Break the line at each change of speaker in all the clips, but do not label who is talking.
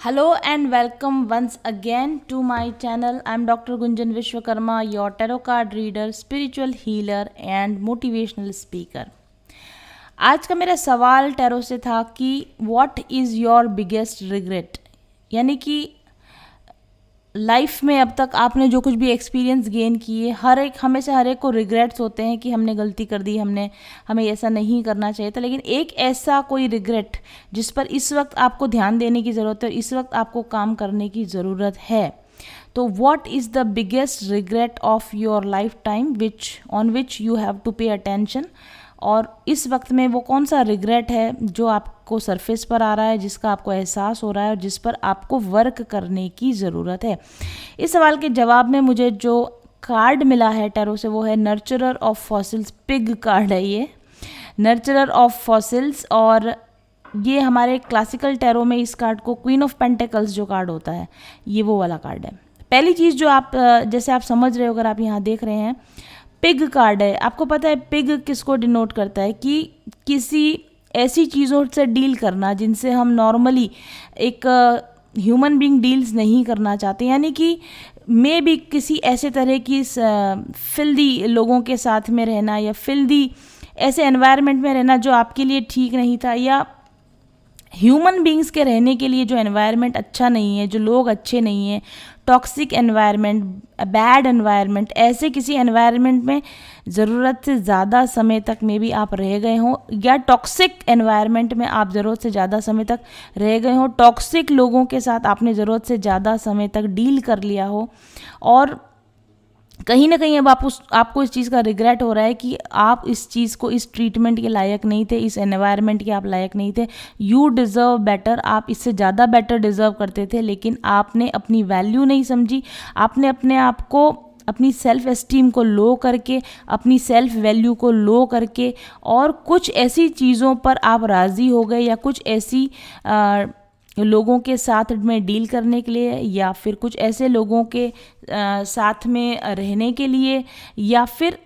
Hello and welcome once again to my channel. I'm Dr. Gunjan Vishwakarma, your tarot card reader, spiritual healer and motivational speaker. आज का मेरा सवाल tarot से था कि what is your biggest regret, यानी कि लाइफ में अब तक आपने जो कुछ भी एक्सपीरियंस गेन किए, हमें से हर एक को रिग्रेट्स होते हैं कि हमने गलती कर दी, हमें ऐसा नहीं करना चाहिए था। लेकिन एक ऐसा कोई रिग्रेट जिस पर इस वक्त आपको ध्यान देने की ज़रूरत है, इस वक्त आपको काम करने की ज़रूरत है। तो what is the biggest regret of your lifetime on which you have to pay attention, और इस वक्त में वो कौन सा रिग्रेट है जो आपको सरफेस पर आ रहा है, जिसका आपको एहसास हो रहा है और जिस पर आपको वर्क करने की ज़रूरत है। इस सवाल के जवाब में मुझे जो कार्ड मिला है टैरो से वो है नर्चरर ऑफ फॉसिल्स। पिग कार्ड है ये, नर्चरर ऑफ फॉसिल्स, और ये हमारे क्लासिकल टैरो में इस कार्ड को क्वीन ऑफ पेंटिकल्स जो कार्ड होता है, ये वो वाला कार्ड है। पहली चीज़ जो आप जैसे आप समझ रहे हो, अगर आप यहाँ देख रहे हैं, पिग कार्ड है। आपको पता है पिग किसको डिनोट करता है? कि किसी ऐसी चीज़ों से डील करना जिनसे हम नॉर्मली एक ह्यूमन बीइंग डील्स नहीं करना चाहते, यानी कि मे भी किसी ऐसे तरह की फिल्दी लोगों के साथ में रहना या फिल्दी ऐसे एनवायरनमेंट में रहना जो आपके लिए ठीक नहीं था, या ह्यूमन बींग्स के रहने के लिए जो एनवायरनमेंट अच्छा नहीं है, जो लोग अच्छे नहीं हैं, टॉक्सिक एनवायरनमेंट, बैड एनवायरनमेंट, ऐसे किसी एनवायरनमेंट में ज़रूरत से ज़्यादा समय तक में भी आप रह गए हों, या टॉक्सिक एनवायरनमेंट में आप ज़रूरत से ज़्यादा समय तक रह गए हों, टॉक्सिक लोगों के साथ आपने ज़रूरत से ज़्यादा समय तक डील कर लिया हो, और कहीं ना कहीं अब आपको इस चीज़ का रिग्रेट हो रहा है कि आप इस चीज़ को, इस ट्रीटमेंट के लायक नहीं थे, इस एनवायरनमेंट के आप लायक नहीं थे। यू डिज़र्व बेटर, आप इससे ज़्यादा बेटर डिज़र्व करते थे, लेकिन आपने अपनी वैल्यू नहीं समझी। आपने अपने आप को, अपनी सेल्फ एस्टीम को लो करके, अपनी सेल्फ वैल्यू को लो करके, और कुछ ऐसी चीज़ों पर आप राज़ी हो गए, या कुछ ऐसी लोगों के साथ में डील करने के लिए, या फिर कुछ ऐसे लोगों के साथ में रहने के लिए, या फिर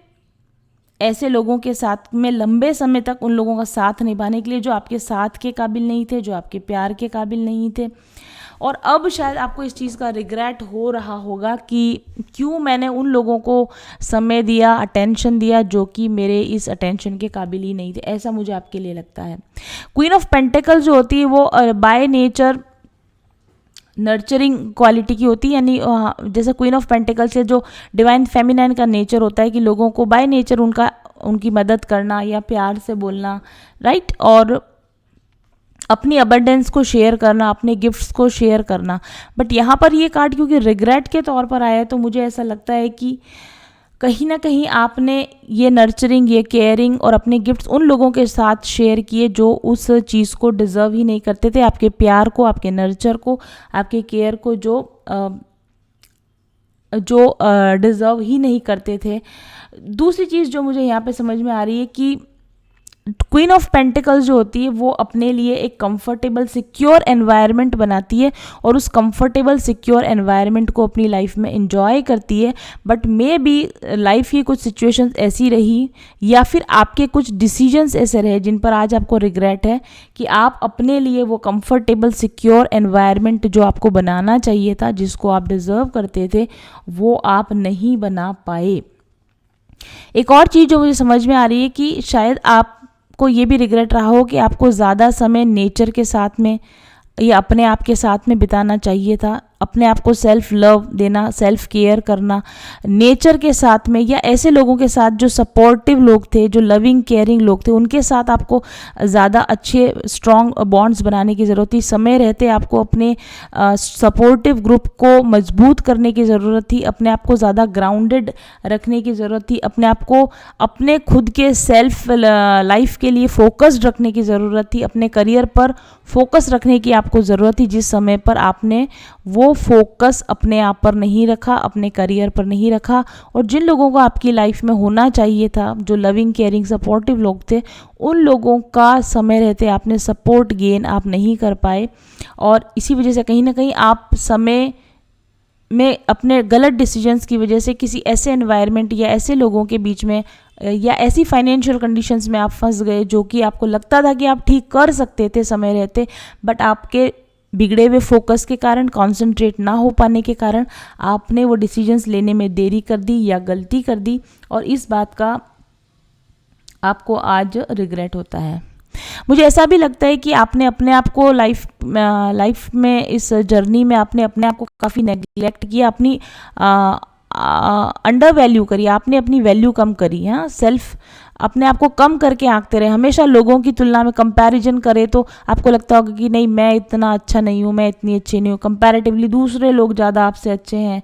ऐसे लोगों के साथ में लंबे समय तक उन लोगों का साथ निभाने के लिए जो आपके साथ के काबिल नहीं थे, जो आपके प्यार के काबिल नहीं थे। और अब शायद आपको इस चीज़ का रिग्रेट हो रहा होगा कि क्यों मैंने उन लोगों को समय दिया, अटेंशन दिया, जो कि मेरे इस अटेंशन के काबिल ही नहीं थे। ऐसा मुझे आपके लिए लगता है। क्वीन ऑफ पेंटिकल्स जो होती है वो बाय नेचर नर्चरिंग क्वालिटी की होती है, यानी जैसे क्वीन ऑफ पेंटिकल्स से जो डिवाइन फेमिनाइन का नेचर होता है कि लोगों को बाय नेचर उनकी मदद करना या प्यार से बोलना, राइट, और अपनी अबंडेंस को शेयर करना, अपने गिफ्ट्स को शेयर करना। बट यहाँ पर ये कार्ड क्योंकि रिग्रेट के तौर पर आया है, तो मुझे ऐसा लगता है कि कहीं ना कहीं आपने ये नर्चरिंग, ये केयरिंग और अपने गिफ्ट्स उन लोगों के साथ शेयर किए जो उस चीज़ को डिज़र्व ही नहीं करते थे, आपके प्यार को, आपके नर्चर को, आपके केयर को, जो डिज़र्व ही नहीं करते थे। दूसरी चीज़ जो मुझे यहाँ पे समझ में आ रही है कि क्वीन ऑफ पेंटिकल्स जो होती है वो अपने लिए एक कंफर्टेबल सिक्योर एनवायरनमेंट बनाती है, और उस कंफर्टेबल सिक्योर एनवायरनमेंट को अपनी लाइफ में एंजॉय करती है। बट मे बी लाइफ की कुछ सिचुएशंस ऐसी रही, या फिर आपके कुछ डिसीजंस ऐसे रहे जिन पर आज आपको रिग्रेट है कि आप अपने लिए वो कंफर्टेबल सिक्योर एनवायरनमेंट जो आपको बनाना चाहिए था, जिसको आप डिज़र्व करते थे, वो आप नहीं बना पाए। एक और चीज़ जो मुझे समझ में आ रही है कि शायद आपको ये भी रिग्रेट रहा हो कि आपको ज़्यादा समय नेचर के साथ में या अपने आप के साथ में बिताना चाहिए था, अपने आप को सेल्फ लव देना, सेल्फ केयर करना नेचर के साथ में, या ऐसे लोगों के साथ जो सपोर्टिव लोग थे, जो लविंग केयरिंग लोग थे, उनके साथ आपको ज़्यादा अच्छे स्ट्रॉन्ग बॉन्ड्स बनाने की ज़रूरत थी। समय रहते आपको अपने सपोर्टिव ग्रुप को मजबूत करने की ज़रूरत थी, अपने आप को ज़्यादा ग्राउंडेड रखने की ज़रूरत थी, अपने आप को अपने खुद के सेल्फ लाइफ के लिए फोकस्ड रखने की ज़रूरत थी, अपने करियर पर फोकस रखने की आपको ज़रूरत थी, जिस समय पर आपने वो फोकस अपने आप पर नहीं रखा, अपने करियर पर नहीं रखा। और जिन लोगों को आपकी लाइफ में होना चाहिए था, जो लविंग केयरिंग सपोर्टिव लोग थे, उन लोगों का समय रहते आपने सपोर्ट गेन आप नहीं कर पाए, और इसी वजह से कहीं ना कहीं आप समय में अपने गलत डिसीजंस की वजह से किसी ऐसे एनवायरनमेंट या ऐसे लोगों के बीच में या ऐसी फाइनेंशियल कंडीशंस में आप फंस गए जो कि आपको लगता था कि आप ठीक कर सकते थे समय रहते, बट आपके बिगड़े हुए फोकस के कारण, कंसंट्रेट ना हो पाने के कारण आपने वो डिसीजंस लेने में देरी कर दी या गलती कर दी, और इस बात का आपको आज रिग्रेट होता है। मुझे ऐसा भी लगता है कि आपने अपने आप को लाइफ में, इस जर्नी में आपने अपने आप को काफ़ी नेग्लेक्ट किया, अपनी अंडर वैल्यू करी, आपने अपनी वैल्यू कम करी। हाँ, सेल्फ अपने आप को कम करके आंकते रहे, हमेशा लोगों की तुलना में कंपैरिजन करे तो आपको लगता होगा कि नहीं, मैं इतना अच्छा नहीं हूँ, मैं इतनी अच्छी नहीं हूँ, कंपैरेटिवली दूसरे लोग ज़्यादा आपसे अच्छे हैं,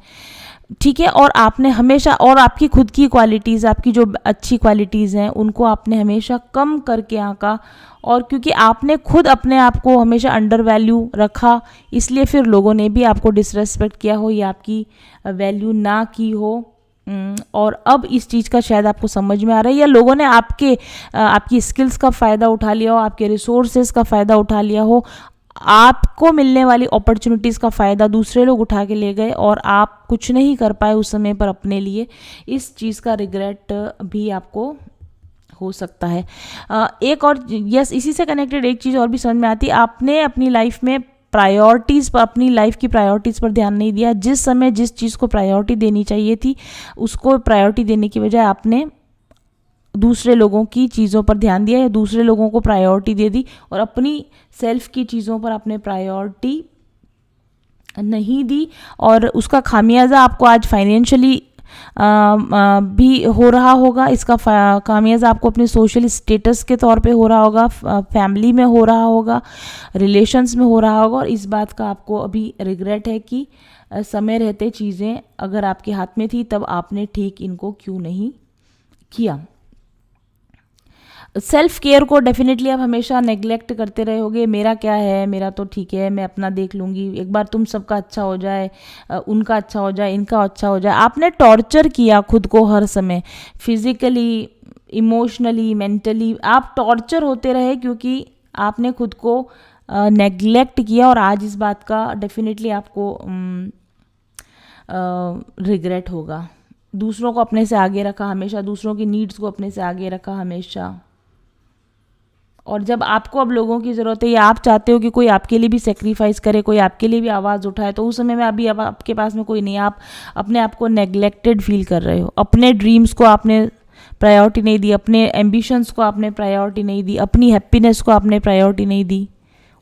ठीक है। और आपने हमेशा, और आपकी खुद की क्वालिटीज़, आपकी जो अच्छी क्वालिटीज़ हैं उनको आपने हमेशा कम करके आंका, और क्योंकि आपने खुद अपने आप को हमेशा अंडर वैल्यू रखा, इसलिए फिर लोगों ने भी आपको डिसरेस्पेक्ट किया हो या आपकी वैल्यू ना की हो। और अब इस चीज़ का शायद आपको समझ में आ रहा है, या लोगों ने आपकी स्किल्स का फ़ायदा उठा लिया हो, आपके रिसोर्सेज का फ़ायदा उठा लिया हो, आपको मिलने वाली अपॉर्चुनिटीज़ का फ़ायदा दूसरे लोग उठा के ले गए और आप कुछ नहीं कर पाए उस समय पर अपने लिए। इस चीज़ का रिग्रेट भी आपको हो सकता है। एक और, यस, इसी से कनेक्टेड एक चीज़ और भी समझ में आती है, आपने अपनी लाइफ में प्रायोरिटीज़ पर, अपनी लाइफ की प्रायोरिटीज़ पर ध्यान नहीं दिया। जिस समय जिस चीज़ को प्रायोरिटी देनी चाहिए थी, उसको प्रायोरिटी देने की बजाय आपने दूसरे लोगों की चीज़ों पर ध्यान दिया या दूसरे लोगों को प्रायोरिटी दे दी, और अपनी सेल्फ की चीज़ों पर आपने प्रायोरिटी नहीं दी, और उसका खामियाजा आपको आज फाइनेंशियली भी हो रहा होगा। इसका खामियाजा आपको अपने सोशल स्टेटस के तौर पे हो रहा होगा, फैमिली में हो रहा होगा, रिलेशंस में हो रहा होगा, और इस बात का आपको अभी रिग्रेट है कि समय रहते चीज़ें अगर आपके हाथ में थी तब आपने ठीक इनको क्यों नहीं किया। सेल्फ केयर को डेफिनेटली आप हमेशा नेग्लेक्ट करते रहोगे, मेरा क्या है, मेरा तो ठीक है, मैं अपना देख लूँगी, एक बार तुम सबका अच्छा हो जाए, उनका अच्छा हो जाए, इनका अच्छा हो जाए। आपने टॉर्चर किया खुद को हर समय, फिजिकली, इमोशनली, मेंटली आप टॉर्चर होते रहे क्योंकि आपने खुद को नेग्लेक्ट किया, और आज इस बात का डेफिनेटली आपको रिग्रेट होगा। दूसरों को अपने से आगे रखा हमेशा, दूसरों की नीड्स को अपने से आगे रखा हमेशा, और जब आपको अब लोगों की ज़रूरत है या आप चाहते हो कि कोई आपके लिए भी सेक्रीफाइस करे, कोई आपके लिए भी आवाज़ उठाए, तो उस समय में अभी अब आपके पास में कोई नहीं, आप अपने आप को नेग्लेक्टेड फील कर रहे हो। अपने ड्रीम्स को आपने प्रायोरिटी नहीं दी, अपने एम्बिशंस को आपने प्रायोरिटी नहीं दी, अपनी हैप्पीनेस को आपने प्रायोरिटी नहीं दी,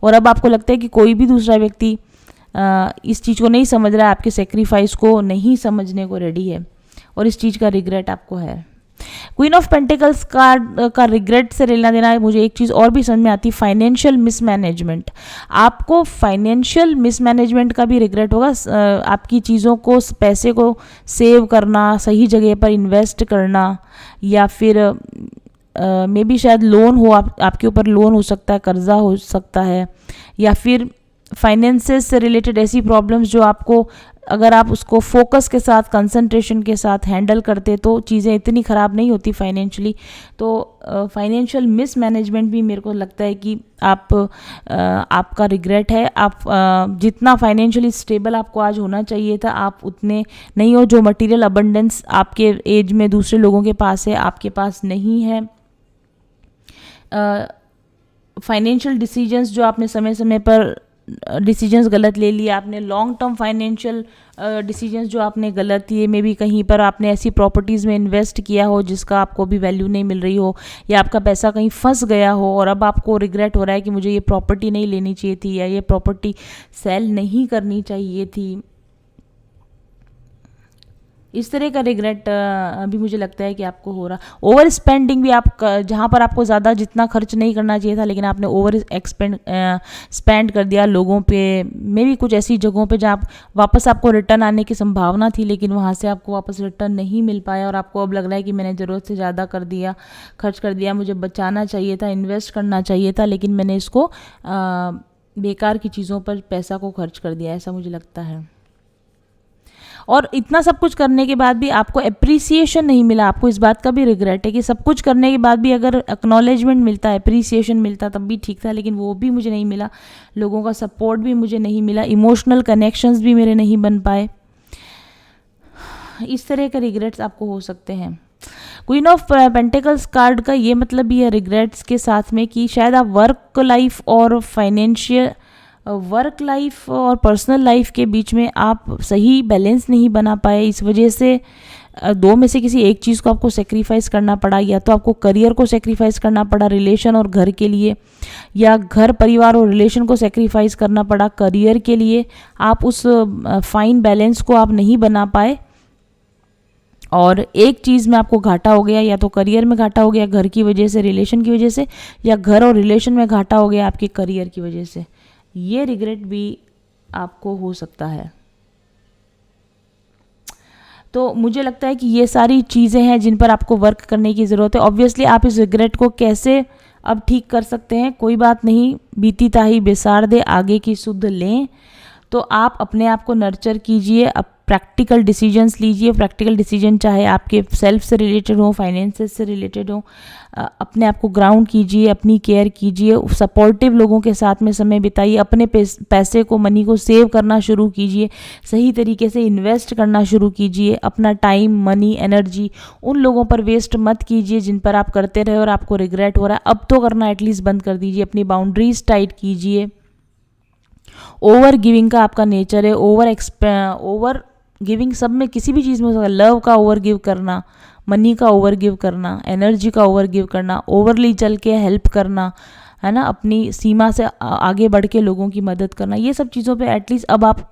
और अब आपको लगता है कि कोई भी दूसरा व्यक्ति इस चीज़ को नहीं समझ रहा है, आपके सेक्रीफाइस को नहीं समझने को रेडी है, और इस चीज़ का रिग्रेट आपको है। क्वीन ऑफ पेंटिकल्स कार्ड का रिग्रेट से लेना देना है। मुझे एक चीज़ और भी समझ में आती है, फाइनेंशियल मिसमैनेजमेंट। आपको फाइनेंशियल मिसमैनेजमेंट का भी रिग्रेट होगा। आपकी चीज़ों को, पैसे को सेव करना, सही जगह पर इन्वेस्ट करना, या फिर मे बी शायद लोन हो, आपके ऊपर लोन हो सकता है, कर्जा हो सकता है, या फिर फाइनेंसेस से रिलेटेड ऐसी प्रॉब्लम्स जो आपको, अगर आप उसको फोकस के साथ, कंसंट्रेशन के साथ हैंडल करते तो चीज़ें इतनी ख़राब नहीं होती फाइनेंशियली। तो फाइनेंशियल मिसमैनेजमेंट भी मेरे को लगता है कि आपका रिग्रेट है। आप जितना फाइनेंशियली स्टेबल आपको आज होना चाहिए था, आप उतने नहीं हो। जो मटेरियल अबंडेंस आपके एज में दूसरे लोगों के पास है, आपके पास नहीं है। फाइनेंशियल डिसीजंस जो आपने समय समय पर डिसीजंस गलत ले लिए, आपने लॉन्ग टर्म फाइनेंशियल डिसीजंस जो आपने गलत लिए, मे बी कहीं पर आपने ऐसी प्रॉपर्टीज़ में इन्वेस्ट किया हो जिसका आपको भी वैल्यू नहीं मिल रही हो, या आपका पैसा कहीं फंस गया हो और अब आपको रिग्रेट हो रहा है कि मुझे ये प्रॉपर्टी नहीं लेनी चाहिए थी, या ये प्रॉपर्टी सेल नहीं करनी चाहिए थी। इस तरह का रिग्रेट अभी मुझे लगता है कि आपको हो रहा। ओवर स्पेंडिंग भी, आप जहाँ पर आपको ज़्यादा जितना खर्च नहीं करना चाहिए था, लेकिन आपने ओवर स्पेंड कर दिया लोगों पे, मे भी कुछ ऐसी जगहों पे जहाँ वापस आपको रिटर्न आने की संभावना थी, लेकिन वहाँ से आपको वापस रिटर्न नहीं मिल पाया, और आपको अब लग रहा है कि मैंने ज़रूरत से ज़्यादा खर्च कर दिया, मुझे बचाना चाहिए था, इन्वेस्ट करना चाहिए था, लेकिन मैंने इसको बेकार की चीज़ों पर पैसा को खर्च कर दिया, ऐसा मुझे लगता है। और इतना सब कुछ करने के बाद भी आपको एप्रिसिएशन नहीं मिला, आपको इस बात का भी रिग्रेट है कि सब कुछ करने के बाद भी अगर एक्नॉलेजमेंट मिलता, एप्रिसिएशन मिलता तब भी ठीक था, लेकिन वो भी मुझे नहीं मिला, लोगों का सपोर्ट भी मुझे नहीं मिला, इमोशनल कनेक्शंस भी मेरे नहीं बन पाए। इस तरह के रिग्रेट्स आपको हो सकते हैं। क्वीन ऑफ पेंटिकल्स कार्ड का ये मतलब भी है रिग्रेट्स के साथ में कि शायद आप वर्क लाइफ और फाइनेंशियल वर्क लाइफ और पर्सनल लाइफ के बीच में आप सही बैलेंस नहीं बना पाए, इस वजह से दो में से किसी एक चीज़ को आपको सेक्रीफाइस करना पड़ा। या तो आपको करियर को सेक्रीफाइस करना पड़ा रिलेशन और घर के लिए, या घर परिवार और रिलेशन को सेक्रीफाइस करना पड़ा करियर के लिए। आप उस फाइन बैलेंस को आप नहीं बना पाए और एक चीज़ में आपको घाटा हो गया, या तो करियर में घाटा हो गया घर की वजह से, रिलेशन की वजह से, या घर और रिलेशन में घाटा हो गया आपके करियर की वजह से। ये रिग्रेट भी आपको हो सकता है। तो मुझे लगता है कि ये सारी चीज़ें हैं जिन पर आपको वर्क करने की ज़रूरत है। ऑब्वियसली आप इस रिग्रेट को कैसे अब ठीक कर सकते हैं, कोई बात नहीं, बीती ताही बेसार दे आगे की सुध लें। तो आप अपने आप को नर्चर कीजिए, अब प्रैक्टिकल डिसीजंस लीजिए। प्रैक्टिकल डिसीजन चाहे आपके सेल्फ से रिलेटेड हो, फाइनेंसेस से रिलेटेड हो। अपने आप को ग्राउंड कीजिए, अपनी केयर कीजिए, सपोर्टिव लोगों के साथ में समय बिताइए, अपने पैसे को, मनी को सेव करना शुरू कीजिए, सही तरीके से इन्वेस्ट करना शुरू कीजिए। अपना टाइम, मनी, एनर्जी उन लोगों पर वेस्ट मत कीजिए जिन पर आप करते रहे और आपको रिग्रेट हो रहा है। अब तो करना एटलीस्ट बंद कर दीजिए। अपनी बाउंड्रीज टाइट कीजिए। ओवर गिविंग का आपका नेचर है, ओवर गिविंग सब में, किसी भी चीज़ में हो सकता है। लव का ओवर गिव करना, मनी का ओवर गिव करना, एनर्जी का ओवर गिव करना, ओवरली चल के हेल्प करना, है ना, अपनी सीमा से आगे बढ़ के लोगों की मदद करना, ये सब चीज़ों पे एटलीस्ट अब आप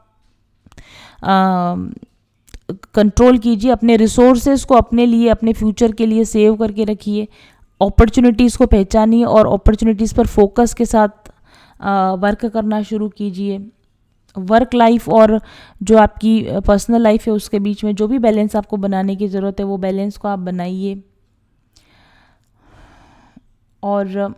कंट्रोल कीजिए। अपने रिसोर्सेज को अपने लिए, अपने फ्यूचर के लिए सेव करके रखिए। अपॉर्चुनिटीज़ को पहचानिए और अपॉर्चुनिटीज़ पर फोकस के साथ वर्क करना शुरू कीजिए। वर्क लाइफ और जो आपकी पर्सनल लाइफ है उसके बीच में जो भी बैलेंस आपको बनाने की ज़रूरत है वो बैलेंस को आप बनाइए। और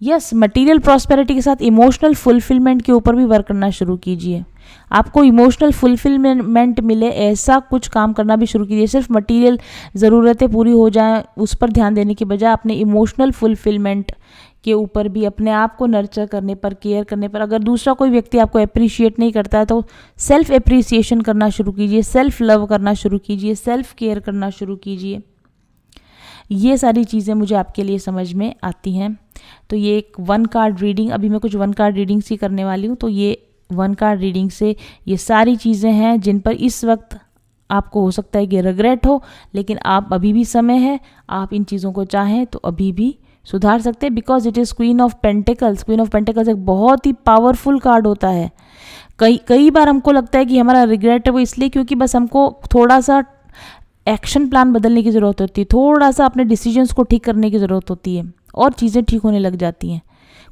यस, मटेरियल प्रॉस्पेरिटी के साथ इमोशनल फुलफिलमेंट के ऊपर भी वर्क करना शुरू कीजिए। आपको इमोशनल फुलफिलमेंट मिले ऐसा कुछ काम करना भी शुरू कीजिए। सिर्फ मटेरियल ज़रूरतें पूरी हो जाएं उस पर ध्यान देने के बजाय अपने इमोशनल फुलफिलमेंट के ऊपर भी, अपने आप को नर्चर करने पर, केयर करने पर। अगर दूसरा कोई व्यक्ति आपको अप्रिशिएट नहीं करता है तो सेल्फ अप्रिसिएशन करना शुरू कीजिए, सेल्फ लव करना शुरू कीजिए, सेल्फ केयर करना शुरू कीजिए। ये सारी चीज़ें मुझे आपके लिए समझ में आती हैं। तो ये एक 1 कार्ड रीडिंग, अभी मैं कुछ 1 कार्ड रीडिंग्स ही करने वाली हूँ। तो ये 1 कार्ड रीडिंग से ये सारी चीज़ें हैं जिन पर इस वक्त आपको हो सकता है कि रिग्रेट हो, लेकिन आप अभी भी समय है, आप इन चीज़ों को चाहें तो अभी भी सुधार सकते हैं। Because it is queen of pentacles. Queen of pentacles एक बहुत ही पावरफुल कार्ड होता है। कई बार हमको लगता है कि हमारा रिग्रेट है वो इसलिए क्योंकि बस हमको थोड़ा सा एक्शन प्लान बदलने की ज़रूरत होती है, थोड़ा सा अपने डिसीजंस को ठीक करने की ज़रूरत होती है और चीज़ें ठीक होने लग जाती हैं।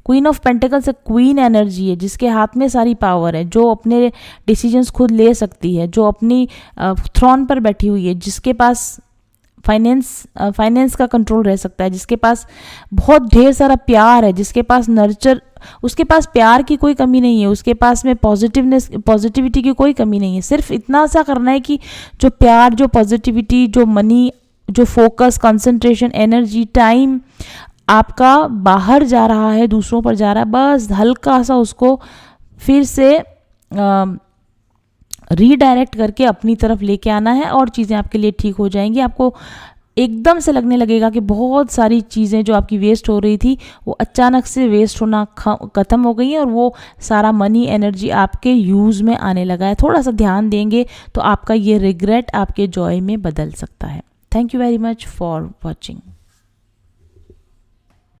क्वीन ऑफ पेंटिकल्स एक क्वीन एनर्जी है जिसके हाथ में सारी पावर है, जो अपने डिसीजंस खुद ले सकती है, जो अपनी थ्रोन पर बैठी हुई है, जिसके पास फाइनेंस का कंट्रोल रह सकता है, जिसके पास बहुत ढेर सारा प्यार है, जिसके पास नर्चर, उसके पास प्यार की कोई कमी नहीं है, उसके पास में पॉजिटिविटी की कोई कमी नहीं है। सिर्फ इतना सा करना है कि जो प्यार, जो पॉजिटिविटी, जो मनी, जो फोकस, कंसंट्रेशन, एनर्जी, टाइम आपका बाहर जा रहा है, दूसरों पर जा रहा है, बस हल्का सा उसको फिर से रीडायरेक्ट करके अपनी तरफ लेके आना है और चीज़ें आपके लिए ठीक हो जाएंगी। आपको एकदम से लगने लगेगा कि बहुत सारी चीज़ें जो आपकी वेस्ट हो रही थी वो अचानक से वेस्ट होना ख़त्म हो गई हैं और वो सारा मनी, एनर्जी आपके यूज़ में आने लगा है। थोड़ा सा ध्यान देंगे तो आपका ये रिग्रेट आपके जॉय में बदल सकता है। Thank you very much for watching.